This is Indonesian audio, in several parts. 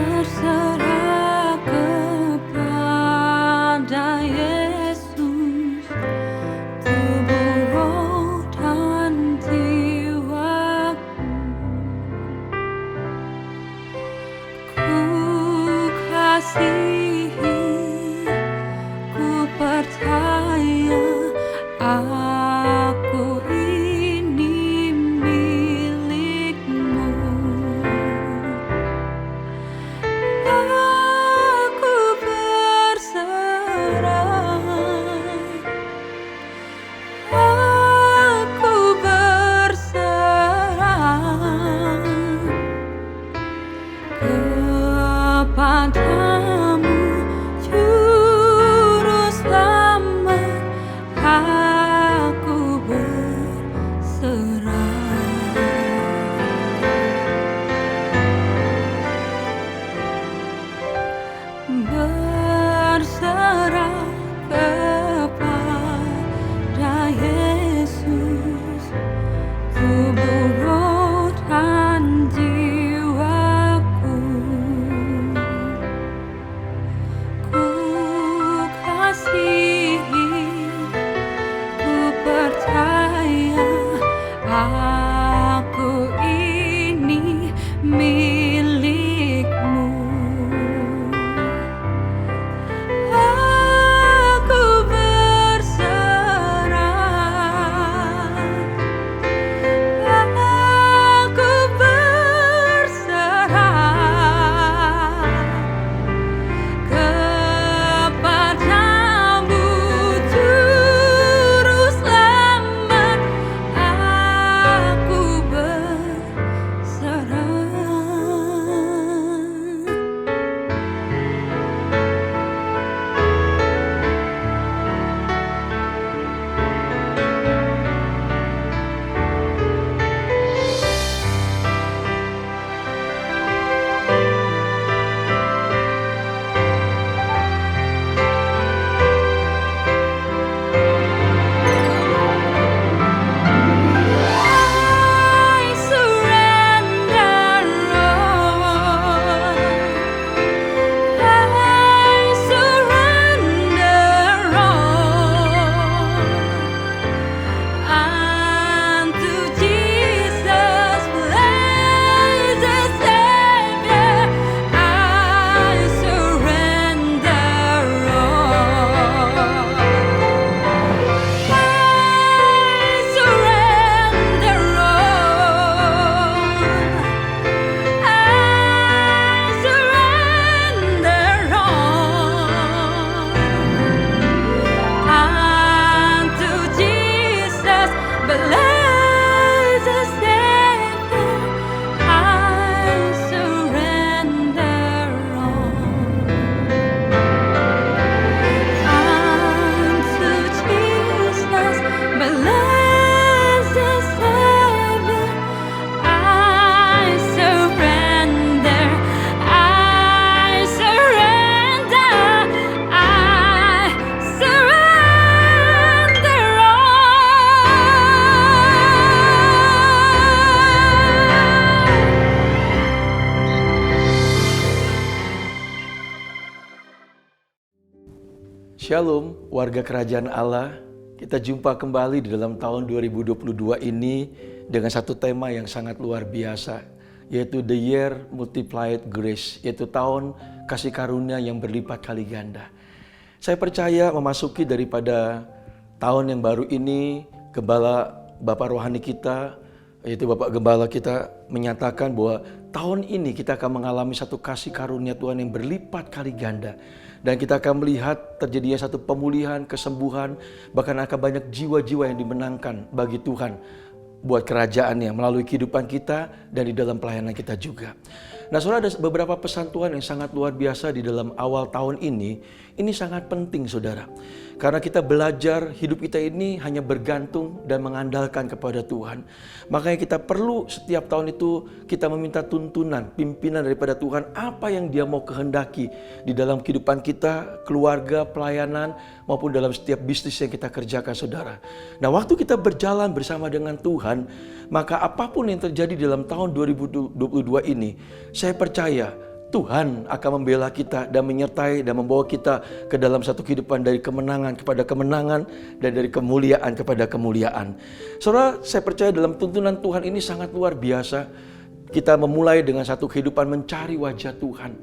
berserah kepada Yesus, tubuh, roh, dan jiwaku. Ku kasihi, ku percaya, aku ini milikmu. Aku berserah, aku berserah kepadamu, Juru Selamat. Aku berserah, berserah kepada Yesus, tubuh, roh, dan jiwaku. Ku kasihi, ku percaya, aku ini milikmu. Aku berserah, aku berserah kepadamu, Juru Selamat. Aku berserah. I surrender all. I surrender all unto Jesus, blessed Savior. I surrender all. I surrender all. I surrender all unto Jesus, blessed Savior. I surrender all unto Jesus, blessed Savior. I surrender, I surrender, I surrender Shalom, warga kerajaan Allah. Kita jumpa kembali di dalam tahun 2022 ini dengan satu tema yang sangat luar biasa, yaitu The Year Multiplied Grace, yaitu tahun kasih karunia yang berlipat kali ganda. Saya percaya memasuki daripada tahun yang baru ini, Gembala Bapak Rohani kita, yaitu Bapak Gembala kita menyatakan bahwa tahun ini kita akan mengalami satu kasih karunia Tuhan yang berlipat kali ganda. Dan kita akan melihat terjadinya satu pemulihan, kesembuhan, bahkan akan banyak jiwa-jiwa yang dimenangkan bagi Tuhan buat kerajaannya melalui kehidupan kita dan di dalam pelayanan kita juga. Nah, saudara, ada beberapa pesan Tuhan yang sangat luar biasa di dalam awal tahun ini. Ini sangat penting, saudara. Karena kita belajar hidup kita ini hanya bergantung dan mengandalkan kepada Tuhan. Makanya kita perlu setiap tahun itu kita meminta tuntunan, pimpinan daripada Tuhan. Apa yang Dia mau kehendaki di dalam kehidupan kita, keluarga, pelayanan, maupun dalam setiap bisnis yang kita kerjakan, saudara. Nah, waktu kita berjalan bersama dengan Tuhan, maka apapun yang terjadi dalam tahun 2022 ini, saya percaya Tuhan akan membela kita dan menyertai dan membawa kita ke dalam satu kehidupan dari kemenangan kepada kemenangan dan dari kemuliaan kepada kemuliaan. Saudara, saya percaya dalam tuntunan Tuhan ini sangat luar biasa. Kita memulai dengan satu kehidupan mencari wajah Tuhan.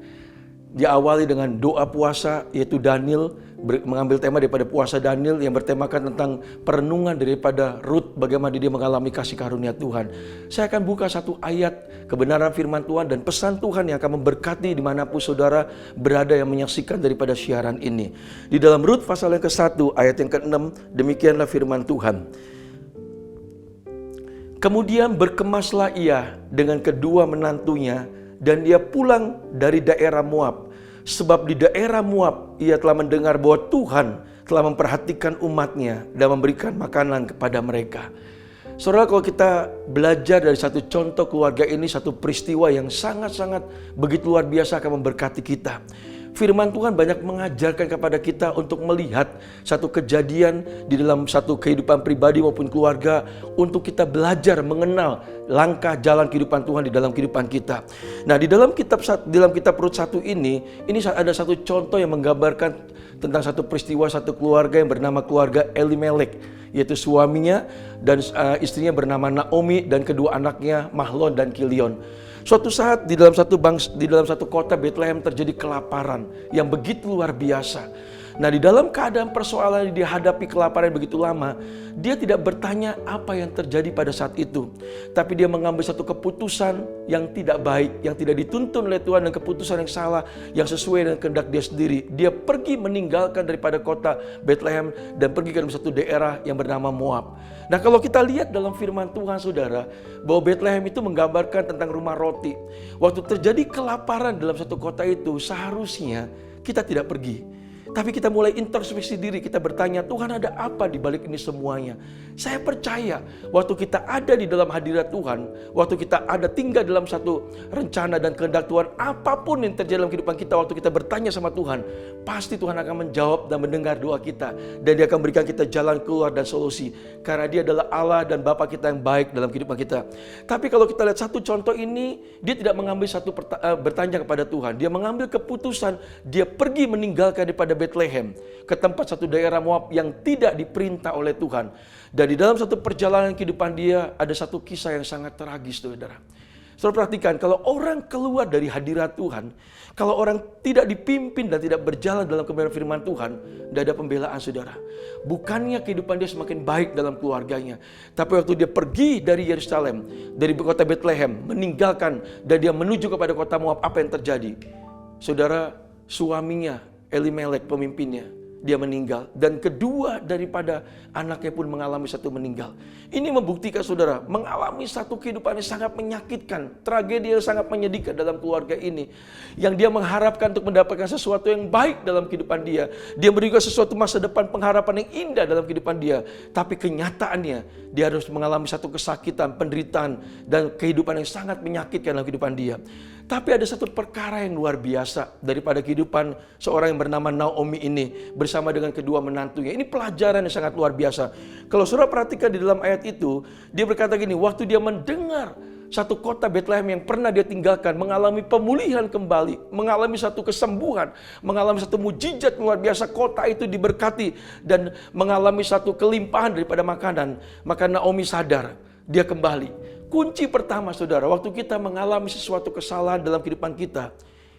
Diawali dengan doa puasa, yaitu Daniel mengambil tema daripada puasa Daniel yang bertemakan tentang perenungan daripada Rut, bagaimana dia mengalami kasih karunia Tuhan. Saya akan buka satu ayat kebenaran firman Tuhan dan pesan Tuhan yang akan memberkati dimanapun saudara berada yang menyaksikan daripada siaran ini. Di dalam Rut pasal yang ke-1 ayat yang ke-6, demikianlah firman Tuhan. Kemudian berkemaslah ia dengan kedua menantunya dan dia pulang dari daerah Moab. Sebab di daerah Moab ia telah mendengar bahwa Tuhan telah memperhatikan umatnya dan memberikan makanan kepada mereka. Saudara, kalau kita belajar dari satu contoh keluarga ini, satu peristiwa yang sangat-sangat begitu luar biasa akan memberkati kita. Firman Tuhan banyak mengajarkan kepada kita untuk melihat satu kejadian di dalam satu kehidupan pribadi maupun keluarga untuk kita belajar mengenal langkah jalan kehidupan Tuhan di dalam kehidupan kita. Nah, di dalam kitab Rut 1 ini ada satu contoh yang menggambarkan tentang satu peristiwa satu keluarga yang bernama keluarga Elimelek, yaitu suaminya dan istrinya bernama Naomi dan kedua anaknya Mahlon dan Kilion. Suatu saat di dalam satu kota Bethlehem terjadi kelaparan yang begitu luar biasa. Nah, di dalam keadaan persoalan yang dihadapi kelaparan yang begitu lama, dia tidak bertanya apa yang terjadi pada saat itu. Tapi dia mengambil satu keputusan yang tidak baik, yang tidak dituntun oleh Tuhan, dan keputusan yang salah, yang sesuai dengan kehendak dia sendiri. Dia pergi meninggalkan daripada kota Bethlehem dan pergi ke satu daerah yang bernama Moab. Nah, kalau kita lihat dalam firman Tuhan, saudara, bahwa Bethlehem itu menggambarkan tentang rumah roti. Waktu terjadi kelaparan dalam satu kota itu, seharusnya kita tidak pergi. Tapi kita mulai introspeksi diri, kita bertanya, Tuhan ada apa di balik ini semuanya? Saya percaya waktu kita ada di dalam hadirat Tuhan, waktu kita ada tinggal dalam satu rencana dan kehendak Tuhan, apapun yang terjadi dalam kehidupan kita, waktu kita bertanya sama Tuhan, pasti Tuhan akan menjawab dan mendengar doa kita. Dan Dia akan berikan kita jalan keluar dan solusi. Karena Dia adalah Allah dan Bapa kita yang baik dalam kehidupan kita. Tapi kalau kita lihat satu contoh ini, dia tidak mengambil bertanya kepada Tuhan. Dia mengambil keputusan, dia pergi meninggalkan daripada Bethlehem ke tempat satu daerah Moab yang tidak diperintah oleh Tuhan. Dan di dalam satu perjalanan kehidupan dia ada satu kisah yang sangat tragis, saudara. Saudara perhatikan, kalau orang keluar dari hadirat Tuhan, kalau orang tidak dipimpin dan tidak berjalan dalam kebenaran firman Tuhan, tidak ada pembelaan, saudara. Bukannya kehidupan dia semakin baik dalam keluarganya, tapi waktu dia pergi dari Yerusalem, dari kota Bethlehem, meninggalkan dan dia menuju kepada kota Moab, apa yang terjadi? Saudara, suaminya Elimelek pemimpinnya, dia meninggal. Dan kedua daripada anaknya pun mengalami satu meninggal. Ini membuktikan, saudara, mengalami satu kehidupan yang sangat menyakitkan. Tragedi yang sangat menyedihkan dalam keluarga ini. Yang dia mengharapkan untuk mendapatkan sesuatu yang baik dalam kehidupan dia. Dia memberikan sesuatu masa depan, pengharapan yang indah dalam kehidupan dia. Tapi kenyataannya, dia harus mengalami satu kesakitan, penderitaan, dan kehidupan yang sangat menyakitkan dalam kehidupan dia. Tapi ada satu perkara yang luar biasa daripada kehidupan seorang yang bernama Naomi ini bersama dengan kedua menantunya. Ini pelajaran yang sangat luar biasa. Kalau saudara perhatikan di dalam ayat itu, dia berkata gini, waktu dia mendengar satu kota Bethlehem yang pernah dia tinggalkan mengalami pemulihan kembali, mengalami satu kesembuhan, mengalami satu mujizat luar biasa, kota itu diberkati dan mengalami satu kelimpahan daripada makanan, maka Naomi sadar, dia kembali. Kunci pertama, saudara, waktu kita mengalami sesuatu kesalahan dalam kehidupan kita,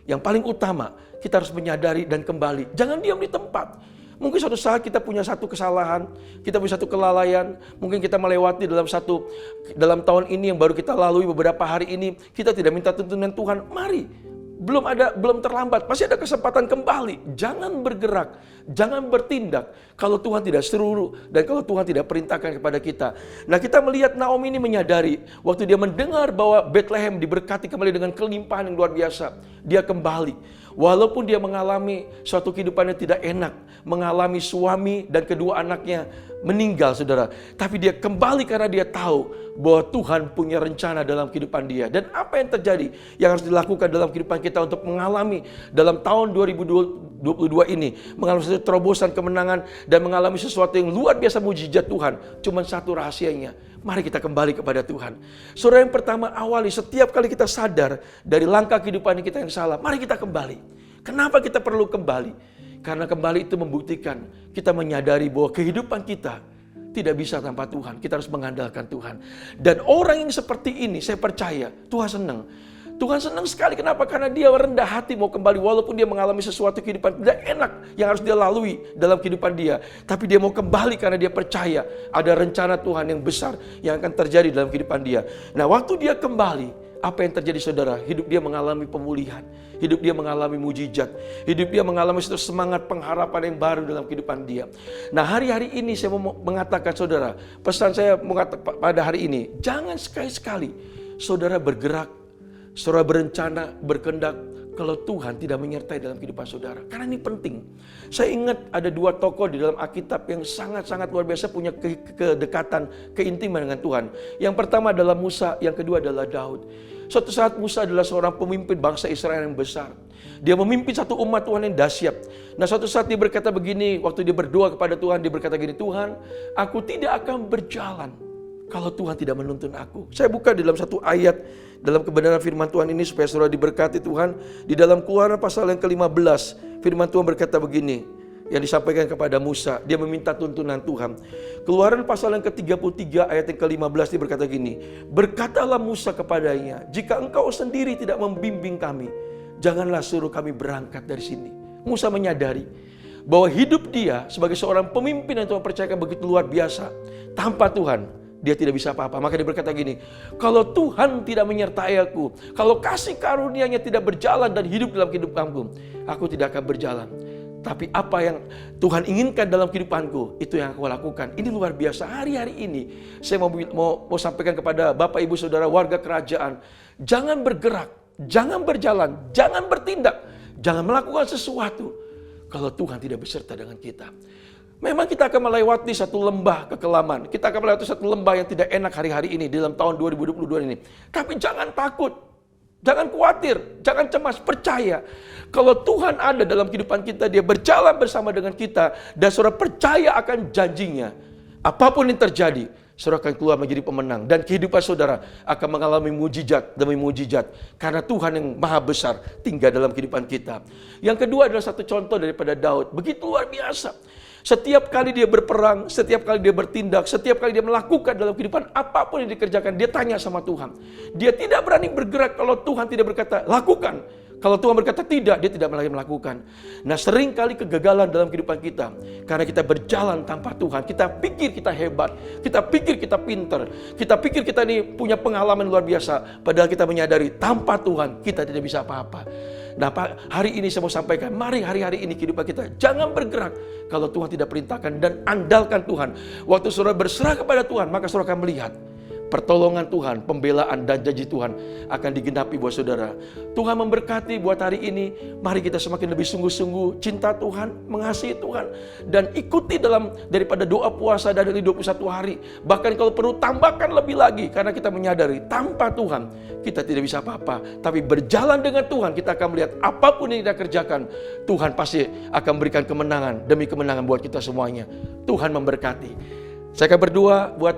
yang paling utama, kita harus menyadari dan kembali. Jangan diam di tempat. Mungkin suatu saat kita punya satu kesalahan, kita punya satu kelalaian, mungkin kita melewati dalam tahun ini yang baru kita lalui beberapa hari ini, kita tidak minta tuntunan Tuhan. Mari, belum terlambat, masih ada kesempatan kembali. Jangan bergerak, jangan bertindak kalau Tuhan tidak suruh dan kalau Tuhan tidak perintahkan kepada kita. Nah, kita melihat Naomi ini menyadari waktu dia mendengar bahwa Bethlehem diberkati kembali dengan kelimpahan yang luar biasa, dia kembali. Walaupun dia mengalami suatu kehidupan yang tidak enak, mengalami suami dan kedua anaknya meninggal, saudara. Tapi dia kembali karena dia tahu bahwa Tuhan punya rencana dalam kehidupan dia. Dan apa yang terjadi yang harus dilakukan dalam kehidupan kita untuk mengalami dalam tahun 2022 ini, mengalami satu terobosan kemenangan dan mengalami sesuatu yang luar biasa mujizat Tuhan. Cuma satu rahasianya, Mari kita kembali kepada Tuhan. Saudara, yang pertama awali setiap kali kita sadar dari langkah kehidupan kita yang salah, mari kita kembali. Kenapa kita perlu kembali? Karena kembali itu membuktikan kita menyadari bahwa kehidupan kita tidak bisa tanpa Tuhan. Kita harus mengandalkan Tuhan. Dan orang yang seperti ini, saya percaya Tuhan senang. Tuhan senang sekali. Kenapa? Karena dia rendah hati mau kembali. Walaupun dia mengalami sesuatu kehidupan tidak enak yang harus dia lalui dalam kehidupan dia. Tapi dia mau kembali karena dia percaya ada rencana Tuhan yang besar yang akan terjadi dalam kehidupan dia. Nah, waktu dia kembali, apa yang terjadi saudara? Hidup dia mengalami pemulihan. Hidup dia mengalami mujizat. Hidup dia mengalami satu semangat pengharapan yang baru dalam kehidupan dia. Nah, hari-hari ini saya mau mengatakan saudara, pesan saya pada hari ini, jangan sekali-sekali saudara bergerak, saudara berencana, berkehendak kalau Tuhan tidak menyertai dalam kehidupan saudara. Karena ini penting. Saya ingat ada dua tokoh di dalam Alkitab yang sangat-sangat luar biasa punya kedekatan, keintiman dengan Tuhan. Yang pertama adalah Musa, yang kedua adalah Daud. Suatu saat Musa adalah seorang pemimpin bangsa Israel yang besar. Dia memimpin satu umat Tuhan yang dahsyat. Nah, suatu saat dia berkata begini, waktu dia berdoa kepada Tuhan, dia berkata gini, Tuhan, aku tidak akan berjalan kalau Tuhan tidak menuntun aku. Saya buka di dalam satu ayat dalam kebenaran firman Tuhan ini supaya saudara diberkati Tuhan. Di dalam Keluaran pasal yang ke-15, firman Tuhan berkata begini, yang disampaikan kepada Musa, dia meminta tuntunan Tuhan. Keluaran pasal yang ke-33 ayat yang ke-15 dia berkata gini, berkatalah Musa kepadanya, jika engkau sendiri tidak membimbing kami, janganlah suruh kami berangkat dari sini. Musa menyadari bahwa hidup dia sebagai seorang pemimpin yang Tuhan percayakan begitu luar biasa, tanpa Tuhan dia tidak bisa apa-apa. Maka dia berkata gini, kalau Tuhan tidak menyertai aku, kalau kasih karunia-Nya tidak berjalan dan hidup dalam kehidupanku, aku tidak akan berjalan. Tapi apa yang Tuhan inginkan dalam kehidupanku, itu yang aku lakukan. Ini luar biasa. Hari-hari ini saya mau sampaikan kepada Bapak Ibu Saudara warga kerajaan, jangan bergerak, jangan berjalan, jangan bertindak, jangan melakukan sesuatu kalau Tuhan tidak beserta dengan kita. Memang kita akan melewati satu lembah kekelaman. Kita akan melewati satu lembah yang tidak enak hari-hari ini dalam tahun 2022 ini. Tapi jangan takut. Jangan khawatir, jangan cemas, percaya. Kalau Tuhan ada dalam kehidupan kita, Dia berjalan bersama dengan kita, dan saudara percaya akan janjinya. Apapun yang terjadi, saudara akan keluar menjadi pemenang. Dan kehidupan saudara akan mengalami mujizat demi mujizat. Karena Tuhan yang maha besar tinggal dalam kehidupan kita. Yang kedua adalah satu contoh daripada Daud. Begitu luar biasa. Setiap kali dia berperang, setiap kali dia bertindak, setiap kali dia melakukan dalam kehidupan apapun yang dikerjakan, dia tanya sama Tuhan. Dia tidak berani bergerak kalau Tuhan tidak berkata, lakukan. Kalau Tuhan berkata tidak, dia tidak lagi melakukan. Nah, sering kali kegagalan dalam kehidupan kita, karena kita berjalan tanpa Tuhan. Kita pikir kita hebat, kita pikir kita pinter, kita pikir kita ini punya pengalaman luar biasa. Padahal kita menyadari, tanpa Tuhan kita tidak bisa apa-apa. Nah, Pak, hari ini saya mau sampaikan, mari hari-hari ini kehidupan kita jangan bergerak kalau Tuhan tidak perintahkan, dan andalkan Tuhan. Waktu saudara berserah kepada Tuhan, maka saudara akan melihat pertolongan Tuhan, pembelaan dan janji Tuhan akan digenapi buat saudara. Tuhan memberkati buat hari ini. Mari kita semakin lebih sungguh-sungguh cinta Tuhan, mengasihi Tuhan, dan ikuti daripada doa puasa dari 21 hari. Bahkan kalau perlu tambahkan lebih lagi, karena kita menyadari tanpa Tuhan kita tidak bisa apa-apa. Tapi berjalan dengan Tuhan, kita akan melihat apapun yang kita kerjakan, Tuhan pasti akan berikan kemenangan demi kemenangan buat kita semuanya. Tuhan memberkati. Saya akan berdoa buat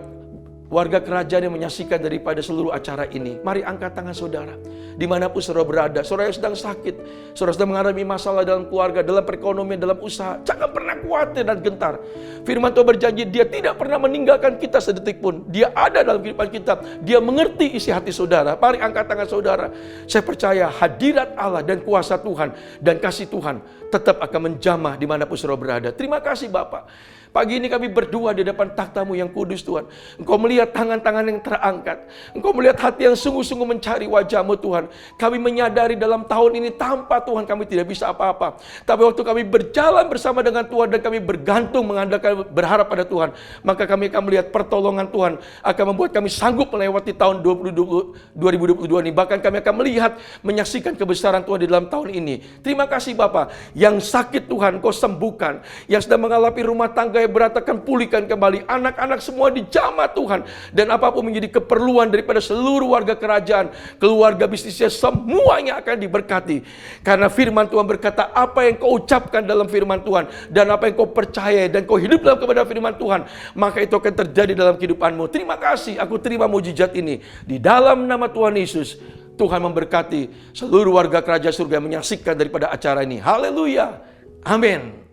warga kerajaan yang menyaksikan daripada seluruh acara ini. Mari angkat tangan saudara. Dimanapun saudara berada, saudara yang sedang sakit, saudara sedang mengalami masalah dalam keluarga, dalam perekonomian, dalam usaha, jangan pernah khawatir dan gentar. Firman Tuhan berjanji, Dia tidak pernah meninggalkan kita sedetik pun. Dia ada dalam kehidupan kita. Dia mengerti isi hati saudara. Mari angkat tangan saudara. Saya percaya hadirat Allah dan kuasa Tuhan dan kasih Tuhan tetap akan menjamah dimanapun saudara berada. Terima kasih Bapak. Pagi ini kami berdua di depan takhta-Mu yang kudus Tuhan. Engkau melihat tangan-tangan yang terangkat. Engkau melihat hati yang sungguh-sungguh mencari wajah-Mu Tuhan. Kami menyadari dalam tahun ini tanpa Tuhan kami tidak bisa apa-apa. Tapi waktu kami berjalan bersama dengan Tuhan dan kami bergantung, mengandalkan, berharap pada Tuhan, maka kami akan melihat pertolongan Tuhan akan membuat kami sanggup melewati tahun 2022 ini. Bahkan kami akan melihat, menyaksikan kebesaran Tuhan di dalam tahun ini. Terima kasih Bapak. Yang sakit Tuhan Kau sembuhkan. Yang sedang mengalami rumah tangga supaya berantakan pulihkan kembali. Anak-anak semua dijamah Tuhan. Dan apapun menjadi keperluan daripada seluruh warga kerajaan, keluarga bisnisnya, semuanya akan diberkati. Karena firman Tuhan berkata, apa yang kau ucapkan dalam firman Tuhan, dan apa yang kau percaya, dan kau hidup dalam kepada firman Tuhan, maka itu akan terjadi dalam kehidupanmu. Terima kasih, aku terima mujizat ini. Di dalam nama Tuhan Yesus, Tuhan memberkati seluruh warga kerajaan surga yang menyaksikan daripada acara ini. Haleluya. Amin.